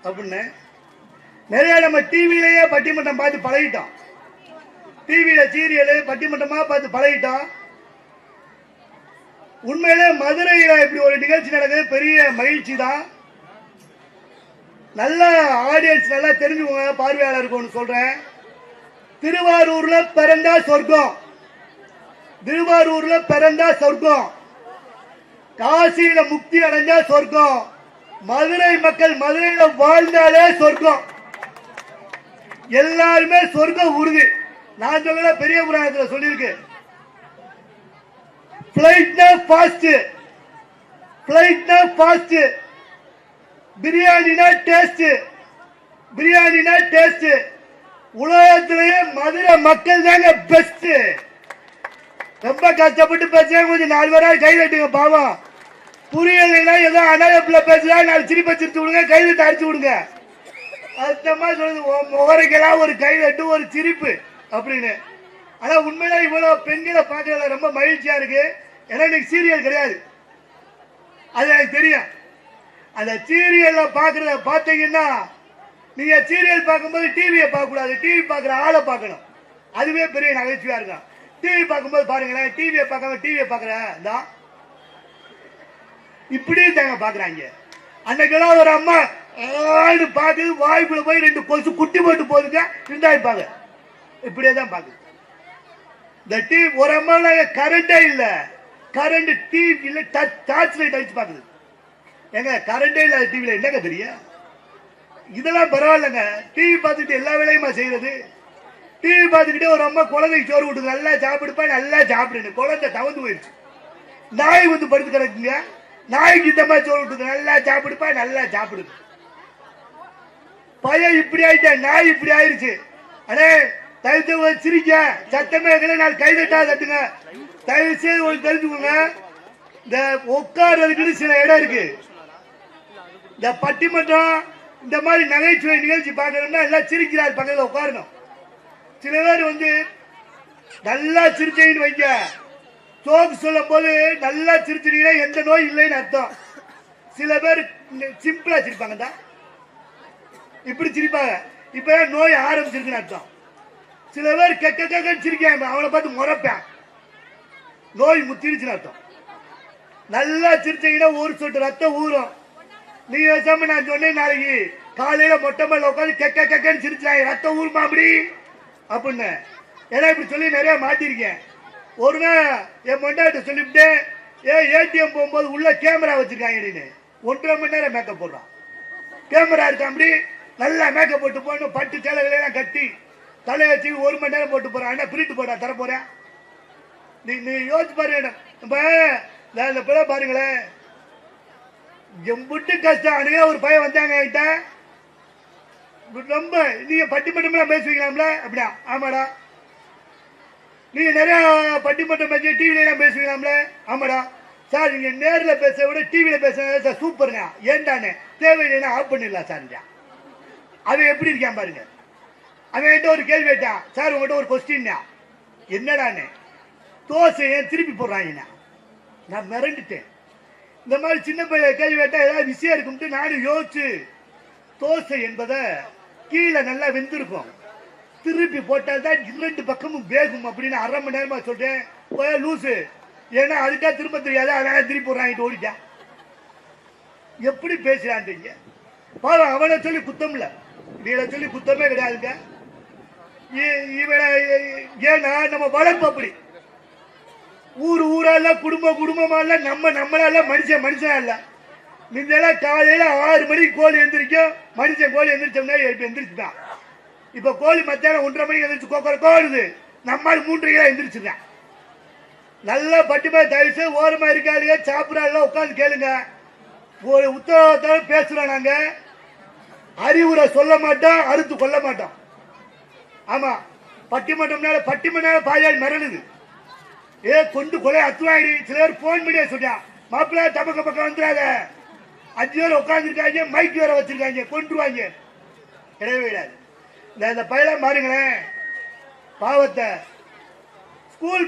அப்படின்னு நிறைய நம்ம டிவிலேயே பட்டிமன்றம் பார்த்து பழகிட்டோம். டிவியில சீரியலு பட்டிமன்றமா பார்த்து பழகிட்டோம். உண்மையிலே மதுரையில இப்படி ஒரு நிகழ்ச்சி நடக்குது, பெரிய மகிழ்ச்சி தான். நல்ல ஆடியன்ஸ் நல்லா தெரிஞ்சுக்கோங்க, பார்வையாளருக்கு ஒன்று சொல்றேன். திருவாரூர்ல பிறந்தா சொர்க்கம், திருவாரூர்ல பிறந்தா சொர்க்கம், காசியில முக்தி அடைஞ்சா சொர்க்கம், மதுரை மக்கள் மதுரையில வாழ்ந்தாலே சொர்க்கம். எல்லாருமே சொர்க்கம் உறுதி. நான் சொல்ல பெரிய புராணத்தில் சொல்லியிருக்கு. பிளைட்னா ஃபாஸ்ட், பிளைட்னா ஃபாஸ்ட், பிரியாணினா டேஸ்ட், பிரியாணினா டேஸ்ட். உலகத்திலேயே மதுரை மக்கள் தாங்க பெஸ்ட். ரொம்ப கஷ்டப்பட்டு பேசுறேன், கொஞ்சம் 4 பேராக கை தட்டுங்க பாவம். புரியலைன்னா ஏதோ அனாதப்பிள்ள பேசுறா, 4 சிரிப்பை சிரிச்சு விடுங்க, கை தட்டு அடிச்சு விடுங்க. அர்த்தமா சொல்லுது, முகரைக்கெல்லாம் ஒரு கை தட்டு ஒரு சிரிப்பு அப்படின்னு. ஆனா உண்மையில இவ்வளவு பெண்களை பார்க்கறதுல ரொம்ப மகிழ்ச்சியா இருக்கு. ஏன்னா இன்னைக்கு சீரியல் கிடையாது, அது எனக்கு தெரியும். அந்த சீரியல்ல பாக்குறத பாத்தீங்கன்னா, நீங்க சீரியல் பார்க்கும்போது டிவியை பார்க்க கூடாது, டிவி பார்க்குற ஆளை பார்க்கணும். அதுவே பெரிய நகைச்சுவையா இருக்கும். டிவி பார்க்கும்போது பாருங்களேன், டிவியை பார்க்காம டிவியை பார்க்குறேன் இப்படி தாங்க பாக்குறாங்க. அன்னைக்கெல்லாம் ஒரு அம்மா ஆடு பார்த்து வாய்ப்புல போய் 2 கொசு குட்டி போட்டு போதுங்க இருந்தாப்பாங்க. இப்படியே தான் பாக்குது. இந்த டிவி ஒரு அம்மா கரண்டே இல்ல, கரண்ட் டிவி இல்ல, டார்ச் லைட் அடிச்சு பாக்குது. எங்க கரண்டே இல்லாத டிவில என்னங்க தெரியும்? இதெல்லாம் பரவாயில்லைங்க. டிவி பார்த்துட்டு எல்லா வேலையுமா செய்யறது? டிவி பார்த்துக்கிட்டே ஒரு அம்மா குழந்தைக்கு சோறு விட்டுது, நல்லா சாப்பிடுப்பா, நல்லா சாப்பிடுன்னு. குழந்தை தவந்து போயிடுச்சு. நாய் வந்து படுத்து கிடக்குங்க, நாய்க்கு இந்த மாதிரி சோறு விட்டுது, நல்லா சாப்பிடுப்பா, நல்லா சாப்பிடுது. பையன் இப்படி ஆயிட்டேன், நாய் இப்படி ஆயிருச்சு. அடே தயவு சிரிக்க சத்தமே நாலு கை தட்டா தட்டுங்க. தயவு செய்து ஒரு தெரிஞ்சுக்கோங்க, இந்த உட்கார்றதுக்குன்னு சில இடம் இருக்கு. இந்த பட்டிமன்றம் இந்த மாதிரி நகைச்சுவை நிகழ்ச்சி பார்க்கணும்னா எல்லாம் சிரிக்கிறார் பக்கத்தில் உட்காரணும். சில பேர் வந்து நல்லா சிரிச்சீங்கன்னு வைங்க, சோக்கு சொல்லும் போது நல்லா சிரிச்சிட்டீங்கன்னா எந்த நோய் இல்லைன்னு அர்த்தம். சில பேர் சிம்பிளா சிரிப்பாங்க தான், இப்படி சிரிப்பாங்க, இப்ப நோய் ஆரம்பிச்சிருக்குன்னு அர்த்தம். சில பேர் கெக்க சிரிக்காம அவளை பார்த்து முறைப்பேன், நோய் முத்திருச்சுன்னு அர்த்தம். நல்லா சிரிச்சீங்கன்னா ஒரு சொட்டு ரத்தம் ஊறும். நீங்க பேசாம நான் சொன்னேன், நாளைக்கு காலையில மொட்டை மேல உட்காந்து கெக்கன்னு சிரிச்சாங்க, ரத்தம் ஊருமா அப்படி அப்படின்னு. ஏன்னா இப்படி சொல்லி நிறைய மாட்டிருக்கேன். ஒரு நாள் என் மொண்டாட்ட சொல்லிவிட்டு, ஏடிஎம் போகும்போது உள்ள கேமரா வச்சிருக்காங்க, 1.5 மணி நேரம் மேக்கப் போடுறான். கேமரா இருக்கா அப்படி நல்லா மேக்கப் போட்டு போகணும், பட்டு சேலைகளெல்லாம் கட்டி தலையை வச்சு 1 மணி நேரம் போட்டு போறான். பிரிண்ட் போட்டா தர போறேன்? நீ யோசிச்சு பாருங்க. இந்த பிள்ளை பாருங்களேன், எம்பிட்டு கஷ்டம். அன்னைக்கு ஒரு பையன் வந்தாங்க என்கிட்ட, ரொம்ப நீங்க பட்டிமன்றம் பேசுவீங்களாம்ல அப்படியா? ஆமாடா. நீங்க நிறைய பட்டிமன்றம் பேசி டிவில எல்லாம் பேசுவீங்களாம்ல? ஆமாடா. சார் நீங்க நேரில் பேச விட டிவியில பேச சூப்பருங்க, ஏன்டானே தேவையில்லைன்னா ஆஃப் பண்ணிடலாம் சார். அவன் எப்படி இருக்கான் பாருங்க. அவன் ஒரு கேள்வி கேட்டான், சார் உங்கள்கிட்ட ஒரு கொஸ்டின். என்னடானே? தோசை ஏன் திருப்பி போடுறாங்க? நான் மிரண்டுட்டேன். இந்த மாதிரி சின்ன பையன் கேள்வி கேட்டா ஏதாவது விஷயம் இருக்கும்ட்டு நானும் யோசிச்சு, தோசை என்பதை கீழே நல்லா வெந்திருக்கும், திருப்பி போட்டால் தான் 2 பக்கமும் வேகும் அப்படின்னு 1/2 மணி நேரமா சொல்றேன். லூசு, ஏன்னா அதுக்கா திரும்ப தெரியாது, அதனால திருப்பி போடுறாங்க ஓடிட்டேன். எப்படி பேசுறான்றீங்க பாவம். அவனை சொல்லி குத்தம் இல்ல, இவனை சொல்லி குத்தமே கிடையாதுங்க. இவனை ஏன்னா நம்ம வளர்ப்பு அப்படி. ஊரால குடும்பமா இல்ல, நம்மளால மனுஷனா இல்ல. முன்னெல்லாம் காலையில 6 மணிக்கு கோழி எந்திரிக்கும், மனுஷன் கோழி எந்திரிச்சோம்னா இப்ப எந்திரிச்சுதான். இப்ப கோழி மத்தியானம் 1:30 மணிக்கு எந்திரிச்சு கோடுது, நம்மால் 3:30 எந்திரிச்சுதான். நல்லா பட்டிமா தயவுசு ஓரமா இருக்காளுங்க, சாப்பிடாத உட்காந்து கேளுங்க. ஒரு உத்தரவாதத்தோட பேசுறோம் நாங்க, அறிவுரை சொல்ல மாட்டோம், அறுத்து கொள்ள மாட்டோம். ஆமா, பட்டிமன்றம்னால பாயாடி மரணுது. கொண்டு கொலை அத்துவாயிடு. சில பேர் போன் பண்ணியே சொல்றான், மாப்பிள்ள தமக்க பக்கம் வந்துடாத, 5 பேர் உட்காந்துருக்காங்க, மைக் வேற வச்சிருக்காங்க, கொண்டுருவாங்க. கிடையவே கிடையாது. இந்த பையன் பாருங்களேன் பாவத்தை. ஸ்கூல்